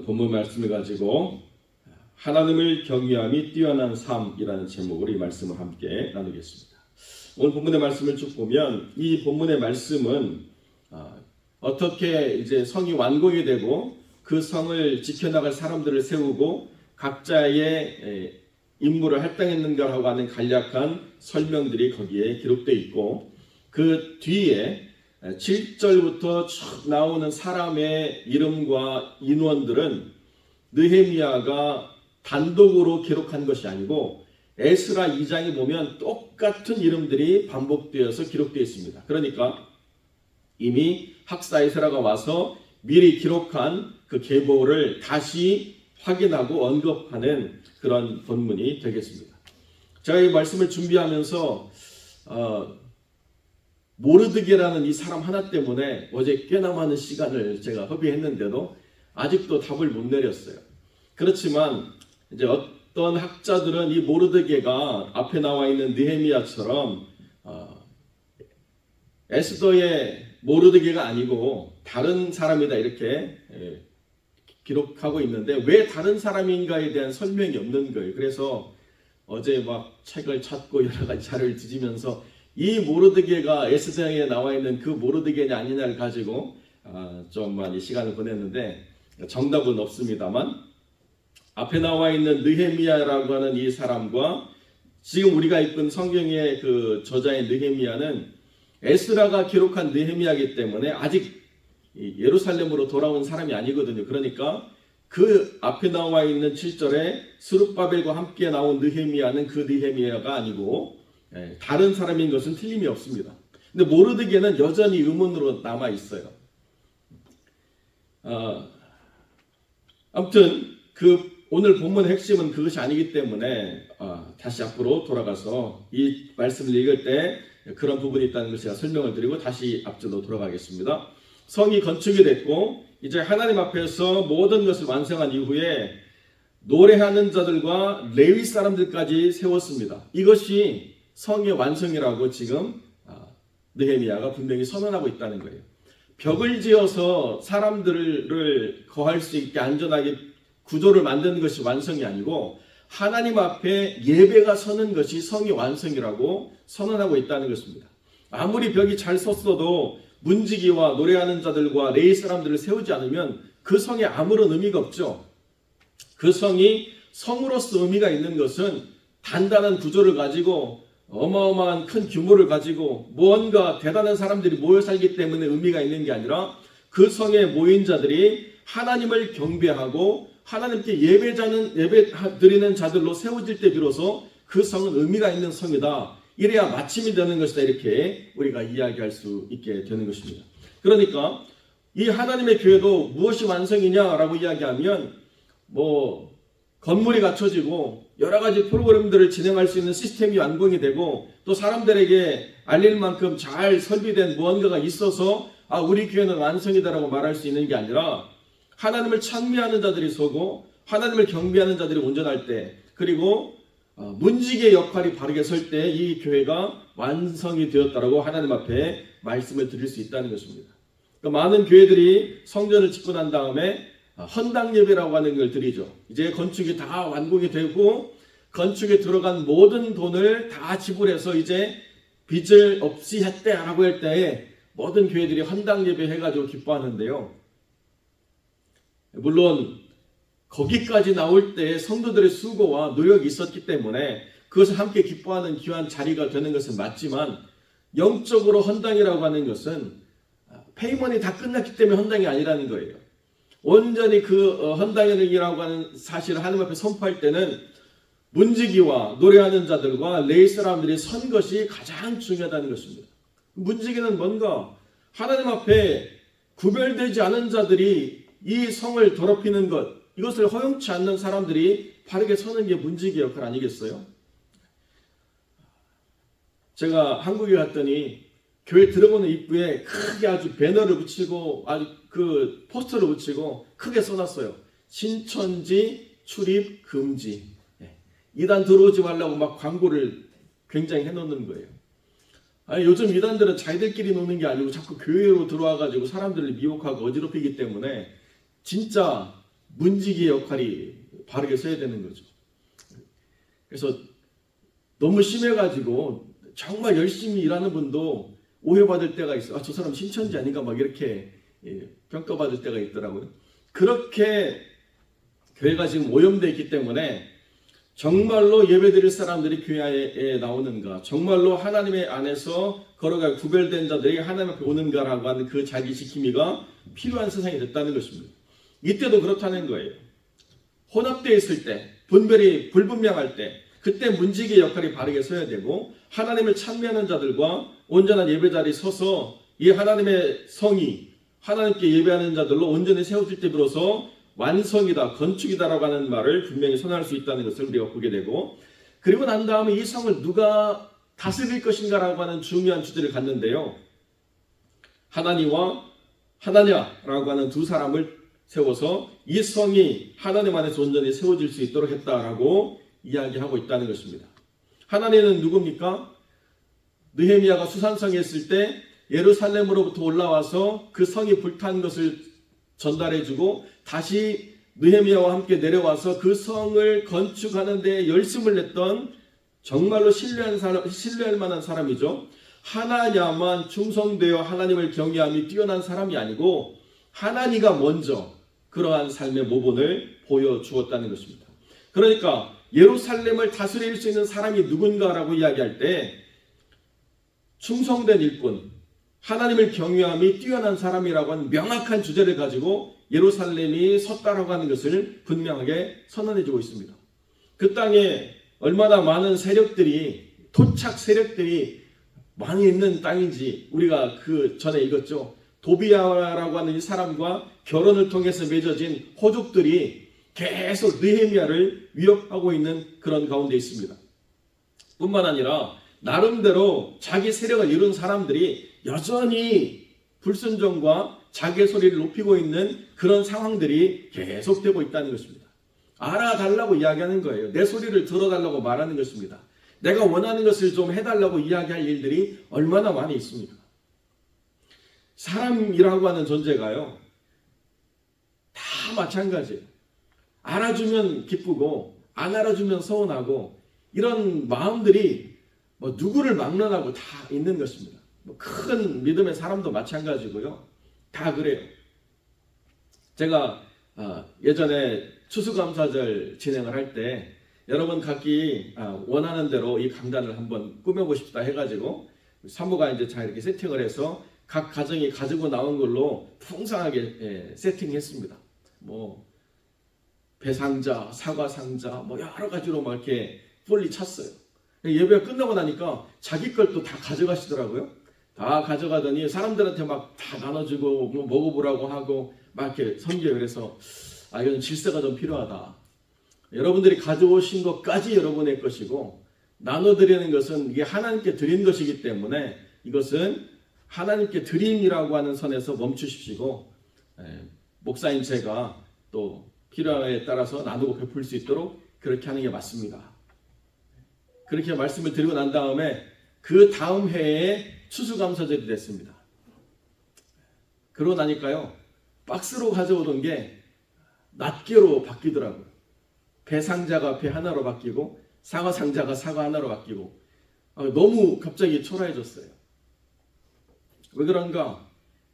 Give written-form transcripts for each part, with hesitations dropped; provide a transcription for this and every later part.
본문 말씀을 가지고 하나님을 경외함이 뛰어난 삶이라는 제목으로 이 말씀을 함께 나누겠습니다. 오늘 본문의 말씀을 쭉 보면 이 본문의 말씀은 어떻게 이제 성이 완공이 되고 그 성을 지켜나갈 사람들을 세우고 각자의 임무를 할당했는가라고 하는 간략한 설명들이 거기에 기록되어 있고, 그 뒤에 7절부터 쭉 나오는 사람의 이름과 인원들은 느헤미야가 단독으로 기록한 것이 아니고 에스라 2장에 보면 똑같은 이름들이 반복되어서 기록되어 있습니다. 그러니까 이미 학사 에스라가 와서 미리 기록한 그 계보를 다시 확인하고 언급하는 그런 본문이 되겠습니다. 제가 이 말씀을 준비하면서 모르드게라는 이 사람 하나 때문에 어제 꽤나 많은 시간을 제가 허비했는데도 아직도 답을 못 내렸어요. 그렇지만 이제 어떤 학자들은 이 모르드게가 앞에 나와 있는 느헤미야처럼 에스더의 모르드게가 아니고 다른 사람이다 이렇게 기록하고 있는데, 왜 다른 사람인가에 대한 설명이 없는 거예요. 그래서 어제 막 책을 찾고 여러 가지 자료를 뒤지면서 이 모르드게가 에스더에 나와 있는 그 모르드게냐 아니냐를 가지고 좀 많이 시간을 보냈는데 정답은 없습니다만, 앞에 나와 있는 느헤미야라고 하는 이 사람과 지금 우리가 읽은 성경의 그 저자인 느헤미야는 에스라가 기록한 느헤미야이기 때문에 아직 예루살렘으로 돌아온 사람이 아니거든요. 그러니까 그 앞에 나와 있는 7절에 스룹바벨과 함께 나온 느헤미야는 그 느헤미야가 아니고 다른 사람인 것은 틀림이 없습니다. 근데 모르드게는 여전히 의문으로 남아 있어요. 아무튼 그 오늘 본문의 핵심은 그것이 아니기 때문에 다시 앞으로 돌아가서 이 말씀을 읽을 때 그런 부분이 있다는 것을 제가 설명을 드리고 다시 앞으로 돌아가겠습니다. 성이 건축이 됐고 이제 하나님 앞에서 모든 것을 완성한 이후에 노래하는 자들과 레위 사람들까지 세웠습니다. 이것이 성의 완성이라고 지금 느헤미야가 분명히 선언하고 있다는 거예요. 벽을 지어서 사람들을 거할 수 있게 안전하게 구조를 만드는 것이 완성이 아니고 하나님 앞에 예배가 서는 것이 성의 완성이라고 선언하고 있다는 것입니다. 아무리 벽이 잘 섰어도 문지기와 노래하는 자들과 레위 사람들을 세우지 않으면 그 성에 아무런 의미가 없죠. 그 성이 성으로서 의미가 있는 것은 단단한 구조를 가지고 어마어마한 큰 규모를 가지고 뭔가 대단한 사람들이 모여 살기 때문에 의미가 있는 게 아니라 그 성에 모인 자들이 하나님을 경배하고 하나님께 예배 드리는 자들로 세워질 때 비로소 그 성은 의미가 있는 성이다. 이래야 마침이 되는 것이다. 이렇게 우리가 이야기할 수 있게 되는 것입니다. 그러니까 이 하나님의 교회도 무엇이 완성이냐라고 이야기하면 건물이 갖춰지고 여러 가지 프로그램들을 진행할 수 있는 시스템이 완공이 되고 또 사람들에게 알릴 만큼 잘 설비된 무언가가 있어서 우리 교회는 완성이다라고 말할 수 있는 게 아니라 하나님을 찬미하는 자들이 서고 하나님을 경배하는 자들이 온전할 때, 그리고 문지기의 역할이 바르게 설 때 이 교회가 완성이 되었다라고 하나님 앞에 말씀을 드릴 수 있다는 것입니다. 그러니까 많은 교회들이 성전을 짓고 난 다음에 헌당 예배라고 하는 걸 드리죠. 이제 건축이 다 완공이 되고 건축에 들어간 모든 돈을 다 지불해서 이제 빚을 없이 했대라고 할 때에 모든 교회들이 헌당 예배 해가지고 기뻐하는데요. 물론 거기까지 나올 때 성도들의 수고와 노력이 있었기 때문에 그것을 함께 기뻐하는 귀한 자리가 되는 것은 맞지만, 영적으로 헌당이라고 하는 것은 페이먼이 다 끝났기 때문에 헌당이 아니라는 거예요. 온전히 그 헌당이라고 하는 사실을 하나님 앞에 선포할 때는 문지기와 노래하는 자들과 레위 사람들이 선 것이 가장 중요하다는 것입니다. 문지기는 뭔가 하나님 앞에 구별되지 않은 자들이 이 성을 더럽히는 것, 이것을 허용치 않는 사람들이 바르게 서는 게 문지기 역할 아니겠어요? 제가 한국에 갔더니 교회 들어오는 입구에 크게 아주 배너를 붙이고 아주 그 포스터를 붙이고 크게 써놨어요. 신천지 출입 금지. 이단 들어오지 말라고 막 광고를 굉장히 해놓는 거예요. 요즘 이단들은 자기들끼리 노는 게 아니고 자꾸 교회로 들어와가지고 사람들을 미혹하고 어지럽히기 때문에 진짜 문지기의 역할이 바르게 서야 되는 거죠. 그래서 너무 심해가지고 정말 열심히 일하는 분도 오해받을 때가 있어요. 저 사람 신천지 아닌가 막 이렇게 평가받을 때가 있더라고요. 그렇게 교회가 지금 오염되어 있기 때문에 정말로 예배드릴 사람들이 교회에 나오는가, 정말로 하나님의 안에서 걸어갈 구별된 자들이 하나님 앞에 오는가라고 하는 그 자기지킴이가 필요한 세상이 됐다는 것입니다. 이때도 그렇다는 거예요. 혼합되어 있을 때, 분별이 불분명할 때, 그때 문지기의 역할이 바르게 서야 되고, 하나님을 찬미하는 자들과 온전한 예배자리 서서 이 하나님의 성이 하나님께 예배하는 자들로 온전히 세워질 때 비로소 완성이다, 건축이다라고 하는 말을 분명히 선언할 수 있다는 것을 우리가 보게 되고, 그리고 난 다음에 이 성을 누가 다스릴 것인가라고 하는 중요한 주제를 갖는데요. 하나님과 하나냐라고 하는 두 사람을 세워서 이 성이 하나님 안에서 온전히 세워질 수 있도록 했다라고 이야기하고 있다는 것입니다. 하나님은 누굽니까? 느헤미야가 수산성에 있을 때 예루살렘으로부터 올라와서 그 성이 불탄 것을 전달해주고 다시 느헤미야와 함께 내려와서 그 성을 건축하는 데 열심을 냈던 정말로 신뢰할 만한 사람이죠. 하나냐만 충성되어 하나님을 경외함이 뛰어난 사람이 아니고 하나니가 먼저 그러한 삶의 모본을 보여주었다는 것입니다. 그러니까 예루살렘을 다스릴 수 있는 사람이 누군가라고 이야기할 때 충성된 일꾼, 하나님을 경외함이 뛰어난 사람이라고 하는 명확한 주제를 가지고 예루살렘이 섰다라고 하는 것을 분명하게 선언해주고 있습니다. 그 땅에 얼마나 많은 세력들이, 토착 세력들이 많이 있는 땅인지 우리가 그 전에 읽었죠. 도비야라고 하는 이 사람과 결혼을 통해서 맺어진 호족들이 계속 느헤미야를 위협하고 있는 그런 가운데 있습니다. 뿐만 아니라 나름대로 자기 세력을 이룬 사람들이 여전히 불순종과 자기의 소리를 높이고 있는 그런 상황들이 계속되고 있다는 것입니다. 알아달라고 이야기하는 거예요. 내 소리를 들어달라고 말하는 것입니다. 내가 원하는 것을 좀 해달라고 이야기할 일들이 얼마나 많이 있습니까? 사람이라고 하는 존재가요, 다 마찬가지예요. 알아주면 기쁘고 안 알아주면 서운하고 이런 마음들이 누구를 막론하고 다 있는 것입니다. 큰 믿음의 사람도 마찬가지고요. 다 그래요. 제가 예전에 추수감사절 진행을 할 때 여러분 각기 원하는 대로 이 강단을 한번 꾸며보고 싶다 해가지고 사무가 이제 잘 이렇게 세팅을 해서 각 가정이 가지고 나온 걸로 풍성하게 세팅했습니다. 뭐 배상자, 사과상자, 뭐 여러 가지로 막 이렇게 폴리 찼어요. 예배가 끝나고 나니까 자기 걸 또 다 가져가시더라고요. 다 가져가더니 사람들한테 막 다 나눠주고 뭐 먹어보라고 하고 막 이렇게 섬겨요. 그래서 이건 질서가 좀 필요하다. 여러분들이 가져오신 것까지 여러분의 것이고 나눠드리는 것은 이게 하나님께 드린 것이기 때문에 이것은 하나님께 드림이라고 하는 선에서 멈추십시오. 목사인 제가 또 필요에 따라서 나누고 베풀 수 있도록 그렇게 하는 게 맞습니다. 그렇게 말씀을 드리고 난 다음에 그 다음 해에 추수감사절이 됐습니다. 그러고 나니까요, 박스로 가져오던 게 낱개로 바뀌더라고요. 배상자가 배 하나로 바뀌고 사과상자가 사과 하나로 바뀌고 너무 갑자기 초라해졌어요. 왜 그런가?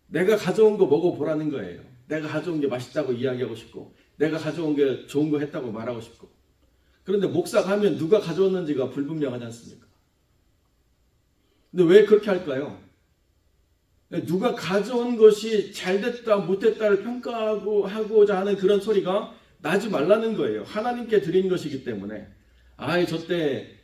내가 가져온 거 먹어보라는 거예요. 내가 가져온 게 맛있다고 이야기하고 싶고 내가 가져온 게 좋은 거 했다고 말하고 싶고. 그런데 목사가 하면 누가 가져왔는지가 불분명하지 않습니까? 근데 왜 그렇게 할까요? 누가 가져온 것이 잘됐다 못됐다를 평가하고자 하는 그런 소리가 나지 말라는 거예요. 하나님께 드린 것이기 때문에. 저때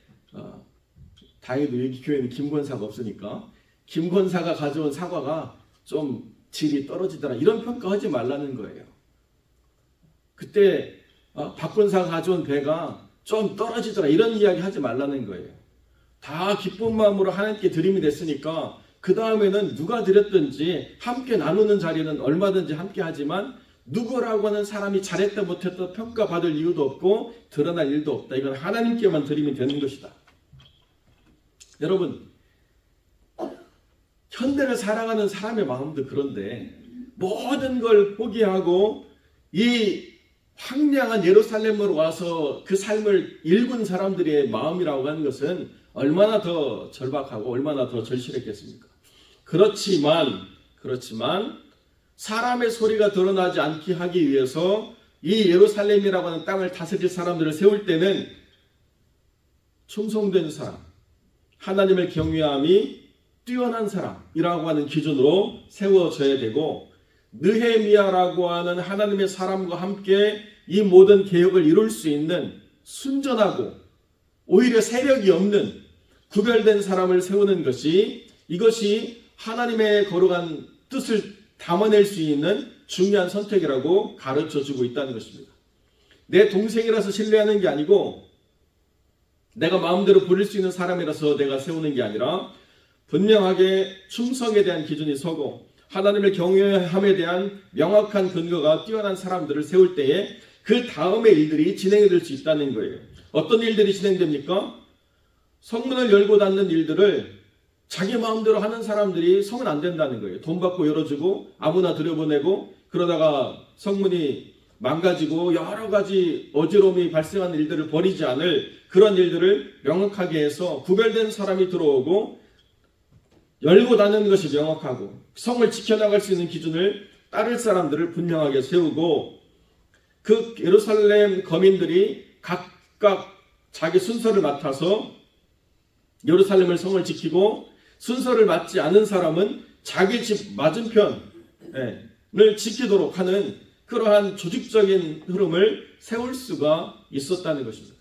다행히도 여기 교회는 김권사가 없으니까 김권사가 가져온 사과가 좀 질이 떨어지더라 이런 평가하지 말라는 거예요. 그때 박권사가 가져온 배가 좀 떨어지더라 이런 이야기 하지 말라는 거예요. 다 기쁜 마음으로 하나님께 드림이 됐으니까 그 다음에는 누가 드렸든지 함께 나누는 자리는 얼마든지 함께 하지만 누구라고 하는 사람이 잘했다 못했다 평가받을 이유도 없고 드러날 일도 없다. 이건 하나님께만 드림이 되는 것이다. 여러분, 현대를 살아가는 사람의 마음도 그런데 모든 걸 포기하고 이 황량한 예루살렘으로 와서 그 삶을 일군 사람들의 마음이라고 하는 것은 얼마나 더 절박하고 얼마나 더 절실했겠습니까? 그렇지만 사람의 소리가 드러나지 않게 하기 위해서 이 예루살렘이라고 하는 땅을 다스릴 사람들을 세울 때는 충성된 사람, 하나님을 경외함이 뛰어난 사람이라고 하는 기준으로 세워져야 되고, 느헤미야라고 하는 하나님의 사람과 함께 이 모든 개혁을 이룰 수 있는 순전하고 오히려 세력이 없는 구별된 사람을 세우는 것이, 이것이 하나님의 거룩한 뜻을 담아낼 수 있는 중요한 선택이라고 가르쳐주고 있다는 것입니다. 내 동생이라서 신뢰하는 게 아니고 내가 마음대로 부릴 수 있는 사람이라서 내가 세우는 게 아니라 분명하게 충성에 대한 기준이 서고 하나님을 경외함에 대한 명확한 근거가 뛰어난 사람들을 세울 때에 그 다음의 일들이 진행이 될 수 있다는 거예요. 어떤 일들이 진행됩니까? 성문을 열고 닫는 일들을 자기 마음대로 하는 사람들이 서면 안 된다는 거예요. 돈 받고 열어주고 아무나 들여보내고 그러다가 성문이 망가지고 여러 가지 어지러움이 발생하는 일들을 벌이지 않을 그런 일들을 명확하게 해서 구별된 사람이 들어오고 열고 닫는 것이 명확하고 성을 지켜나갈 수 있는 기준을 따를 사람들을 분명하게 세우고, 그 예루살렘 거민들이 각각 자기 순서를 맡아서 예루살렘을 성을 지키고, 순서를 맡지 않은 사람은 자기 집 맞은편을 지키도록 하는 그러한 조직적인 흐름을 세울 수가 있었다는 것입니다.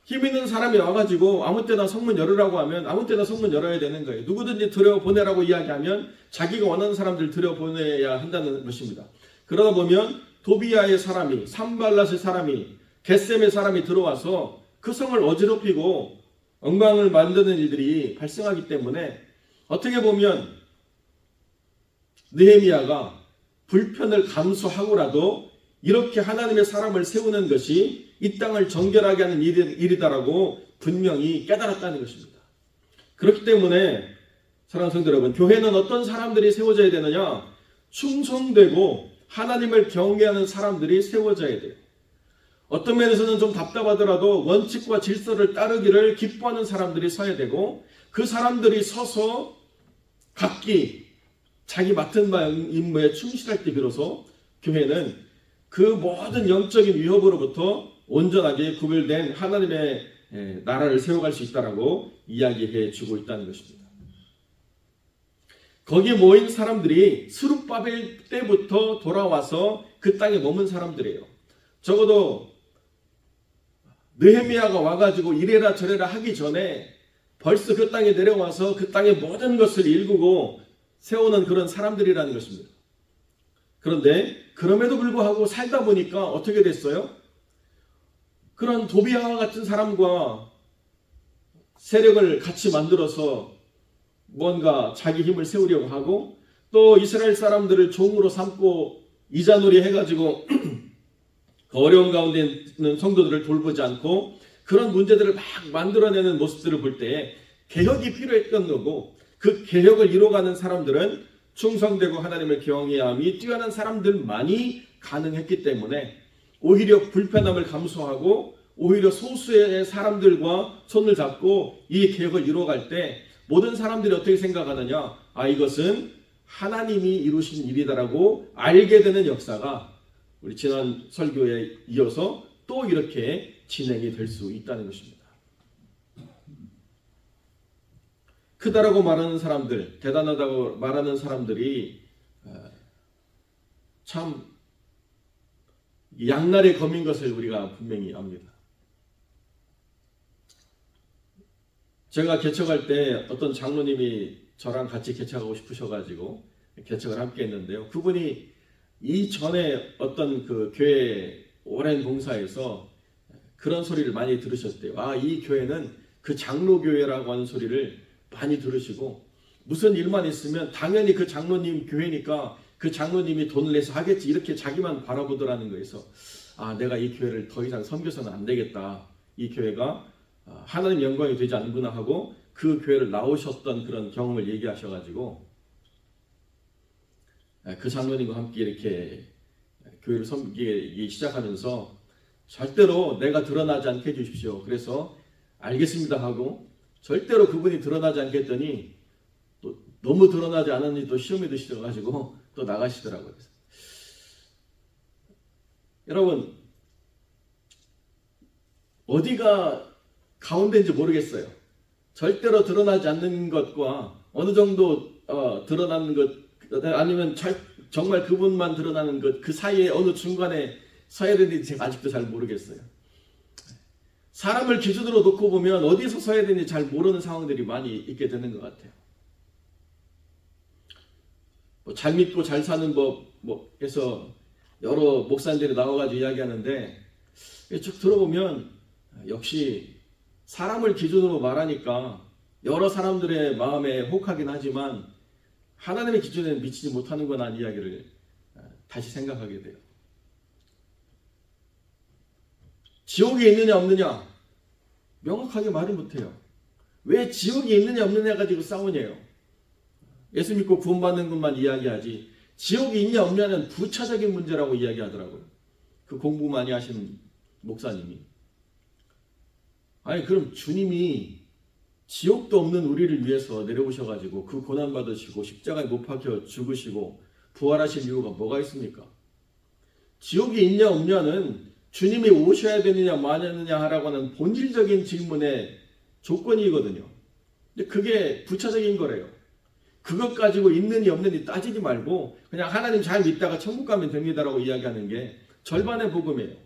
힘 있는 사람이 와가지고 아무 때나 성문 열으라고 하면 아무 때나 성문 열어야 되는 거예요. 누구든지 들여보내라고 이야기하면 자기가 원하는 사람들 들여보내야 한다는 것입니다. 그러다 보면 도비야의 사람이, 산발랏의 사람이, 겟셈의 사람이 들어와서 그 성을 어지럽히고 엉망을 만드는 일들이 발생하기 때문에 어떻게 보면 느헤미야가 불편을 감수하고라도 이렇게 하나님의 사람을 세우는 것이 이 땅을 정결하게 하는 일이다라고 분명히 깨달았다는 것입니다. 그렇기 때문에 사랑하는 성도 여러분, 교회는 어떤 사람들이 세워져야 되느냐? 충성되고 하나님을 경외하는 사람들이 세워져야 돼요. 어떤 면에서는 좀 답답하더라도 원칙과 질서를 따르기를 기뻐하는 사람들이 서야 되고, 그 사람들이 서서 각기 자기 맡은 임무에 충실할 때 비로소 교회는 그 모든 영적인 위협으로부터 온전하게 구별된 하나님의 나라를 세워갈 수 있다라고 이야기해 주고 있다는 것입니다. 거기에 모인 사람들이 스룹바벨 때부터 돌아와서 그 땅에 머문 사람들이에요. 적어도 느헤미야가 와가지고 이래라 저래라 하기 전에 벌써 그 땅에 내려와서 그 땅의 모든 것을 일구고 세우는 그런 사람들이라는 것입니다. 그런데 그럼에도 불구하고 살다 보니까 어떻게 됐어요? 그런 도비야와 같은 사람과 세력을 같이 만들어서 뭔가 자기 힘을 세우려고 하고, 또 이스라엘 사람들을 종으로 삼고 이자놀이 해가지고 그 어려운 가운데 있는 성도들을 돌보지 않고 그런 문제들을 막 만들어내는 모습들을 볼 때 개혁이 필요했던 거고, 그 개혁을 이뤄가는 사람들은 충성되고 하나님을 경외함이 뛰어난 사람들만이 가능했기 때문에 오히려 불편함을 감수하고 오히려 소수의 사람들과 손을 잡고 이 개혁을 이루어갈 때 모든 사람들이 어떻게 생각하느냐? 아, 이것은 하나님이 이루신 일이다라고 알게 되는 역사가 우리 지난 설교에 이어서 또 이렇게 진행이 될 수 있다는 것입니다. 크다라고 말하는 사람들, 대단하다고 말하는 사람들이 참 양날의 검인 것을 우리가 분명히 압니다. 제가 개척할 때 어떤 장로님이 저랑 같이 개척하고 싶으셔가지고 개척을 함께 했는데요. 그분이 이전에 어떤 그 교회 오랜 봉사에서 그런 소리를 많이 들으셨대요. 아, 이 교회는 그 장로교회라고 하는 소리를 많이 들으시고, 무슨 일만 있으면 당연히 그 장로님 교회니까 그 장로님이 돈을 내서 하겠지, 이렇게 자기만 바라보더라는 거에서, 아, 내가 이 교회를 더 이상 섬겨서는 안 되겠다, 이 교회가 하나님 영광이 되지 않는구나 하고 그 교회를 나오셨던 그런 경험을 얘기하셔가지고 그 장로님과 함께 이렇게 교회를 섬기기 시작하면서 절대로 내가 드러나지 않게 해주십시오. 그래서 알겠습니다 하고 절대로 그분이 드러나지 않겠더니 또 너무 드러나지 않았는지 또 시험에 드셔가지고 또 나가시더라고요. 여러분, 어디가 가운데인지 모르겠어요. 절대로 드러나지 않는 것과 어느 정도 드러나는 것, 아니면 정말 그분만 드러나는 것, 그 사이에 어느 중간에 서야 되는지 제가 아직도 잘 모르겠어요. 사람을 기준으로 놓고 보면 어디서 서야 되는지 잘 모르는 상황들이 많이 있게 되는 것 같아요. 잘 믿고 잘 사는 법 해서 여러 목사님들이 나와가지고 이야기하는데 쭉 들어보면 역시 사람을 기준으로 말하니까 여러 사람들의 마음에 혹하긴 하지만 하나님의 기준에 미치지 못하는구나 하는 이야기를 다시 생각하게 돼요. 지옥이 있느냐 없느냐 명확하게 말을 못해요. 왜 지옥이 있느냐 없느냐 가지고 싸우냐요. 예수 믿고 구원받는 것만 이야기하지 지옥이 있냐 없냐는 부차적인 문제라고 이야기하더라고요. 그 공부 많이 하시는 목사님이. 아니 그럼 주님이 지옥도 없는 우리를 위해서 내려오셔가지고 그 고난받으시고 십자가에 못 박혀 죽으시고 부활하실 이유가 뭐가 있습니까? 지옥이 있냐 없냐는 주님이 오셔야 되느냐 마느냐 하라고 하는 본질적인 질문의 조건이거든요. 근데 그게 부차적인 거래요. 그것 가지고 있느니 없느니 따지지 말고 그냥 하나님 잘 믿다가 천국 가면 됩니다라고 이야기하는 게 절반의 복음이에요.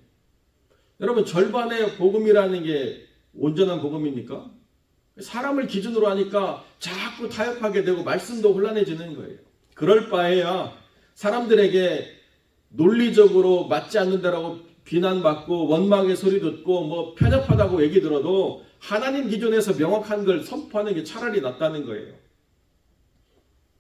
여러분, 절반의 복음이라는 게 온전한 복음입니까? 사람을 기준으로 하니까 자꾸 타협하게 되고 말씀도 혼란해지는 거예요. 그럴 바에야 사람들에게 논리적으로 맞지 않는다라고 비난받고 원망의 소리 듣고 편협하다고 얘기 들어도 하나님 기준에서 명확한 걸 선포하는 게 차라리 낫다는 거예요.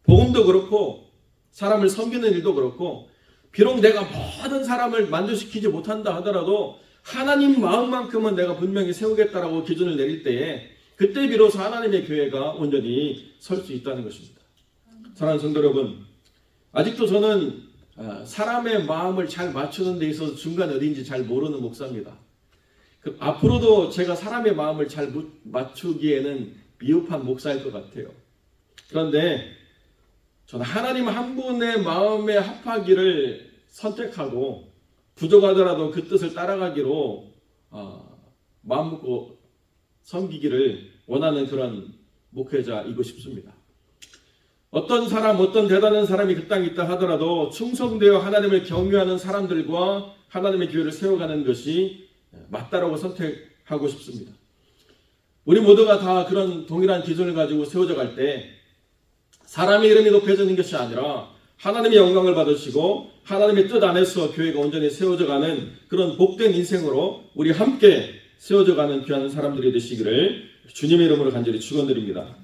복음도 그렇고 사람을 섬기는 일도 그렇고 비록 내가 모든 사람을 만족시키지 못한다 하더라도 하나님 마음만큼은 내가 분명히 세우겠다라고 기준을 내릴 때에 그때 비로소 하나님의 교회가 온전히 설 수 있다는 것입니다. 사랑하는 성도 여러분, 아직도 저는 사람의 마음을 잘 맞추는 데 있어서 중간이 어디인지 잘 모르는 목사입니다. 앞으로도 제가 사람의 마음을 잘 맞추기에는 미흡한 목사일 것 같아요. 그런데 저는 하나님 한 분의 마음에 합하기를 선택하고 부족하더라도 그 뜻을 따라가기로 마음 먹고 섬기기를 원하는 그런 목회자이고 싶습니다. 어떤 사람, 어떤 대단한 사람이 그 땅에 있다 하더라도 충성되어 하나님을 경외하는 사람들과 하나님의 교회를 세워가는 것이 맞다라고 선택하고 싶습니다. 우리 모두가 다 그런 동일한 기준을 가지고 세워져 갈 때 사람의 이름이 높여지는 것이 아니라 하나님의 영광을 받으시고 하나님의 뜻 안에서 교회가 온전히 세워져 가는 그런 복된 인생으로 우리 함께 세워져 가는 귀한 사람들이 되시기를 주님의 이름으로 간절히 축원드립니다.